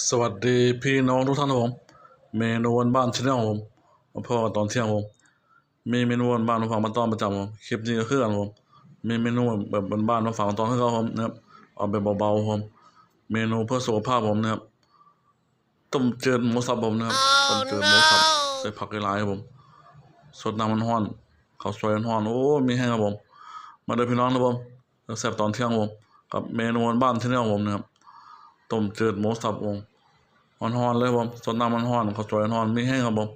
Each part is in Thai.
สวัสดีพี่น้องทุกท่านครับผมเมนูวันบ้านชาแนลผมมาพอกันตอนเที่ยงผมมีเมนูวันบ้านมาฝากมาตอนประจำผมคลิปนี้ก็คือกันผมมีเมนูแบบบ้านมาฝากมาตอนให้เขาผมนะครับเอาแบบเบาๆผมเมนูเพื่อสุขภาพผมนะครับต้มเจือหมูสับผมนะครับต้มเจือหมูสับใส่ผักหลายๆครับผมสดน้ำมันร้อนข้าวสวยร้อนโอ้มีแห้งครับผมมาเด้อพี่น้องครับผมแซ่บตอนเที่ยงผมกับเมนูวันบ้านชาแนลผมนะครับต้มเจือหมูสับผมฮ้อนๆเลยผมสดน้ำมันร้อนข้าวสวยร้อนมีแห้งครับผม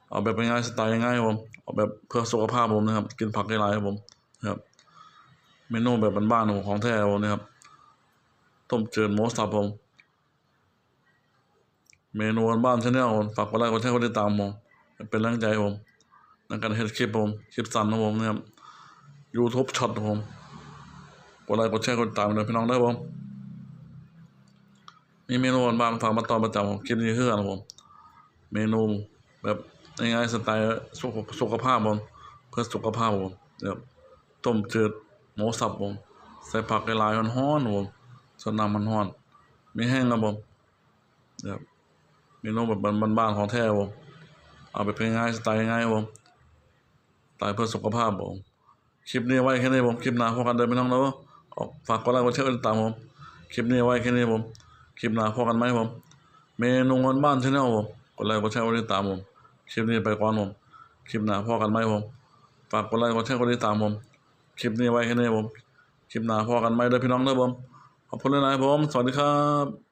เอาแบบง่ายสไตล์ง่ายครับผมเอาแบบเพื่อสุขภาพผมนะครับกินผักหลายๆครับผมนะครับเมนูแบบบ้านๆของแท้ผมนะครับต้มจืดหมูสับผมเมนูบ้านๆชาแนลผมฝากกดไลค์กดแชร์กดติดตามผมเป็นแรงใจผมในการเฮ็ดคลิปผมคลิปสั้นของผมนะครับ YouTube ช็อตของผมกดไลค์กดแชร์กดติดตามเลยพี่น้องได้ผมมีเมนูบ้านๆฝากมาตอนประจำผมคลิปนี้คือกันผมเมนูแบบง่ายๆสไตล์สุขภาพผมเพื่อสุขภาพผมแบบต้มจืดหมูสับผมใส่ผักหลายๆร้อนๆผมสดน้ำมันร้อนมีแห้งครับผมแบบเมนูแบบบ้านๆของแท้ผมเอาไปง่ายๆสไตล์ง่ายผมสไตล์เพื่อสุขภาพผมคลิปนี้ไว้แค่นี้ผมคลิปหน้าพบกันเดินไปน้องแล้วฝากกดไลค์กดแชร์กดติดตามผมคลิปนี้ไว้แค่นี้ผมคลิปหน้าพบกันไหมผมเมนูบ้านๆชาแนลผมกดไลค์กดแชร์กดติดตามผมคลิปนี้ไปก่อนผมคลิปหน้าพบกันไหมผมฝากกดไลค์กดแชร์กดติดตามผมคลิปนี้ไว้แค่นี้ผมคลิปหน้าพบกันไหมเด้อพี่น้องเด้อผมขอบคุณหลายๆผมสวัสดีครับ